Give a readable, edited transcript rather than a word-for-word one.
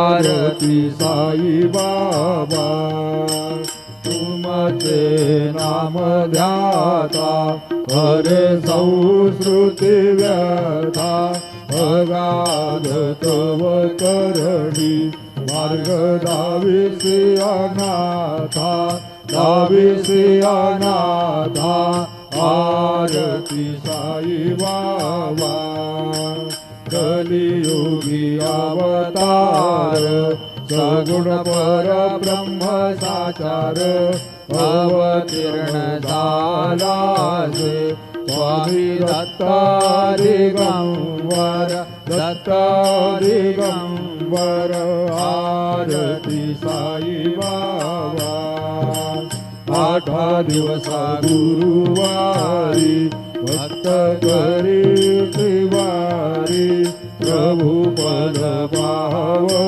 आरती साई बाबा तुमचे नाम ध्याता हरे संस्कृती व्यथा अगाध तव करणी मार्ग दाविसी अनाथा दाविसी अनाथा आरती साई बाबा कलियुगी अवतार सगुण पर ब्रह्म साचार अवतीर्ण झाला से स्वामी दत्ता दिगंबर दत्ता दिगंबर आरती साई बाबा आठा दिवसा गुरुवारी भक्त करी त्रिवारी प्रभु पद पाव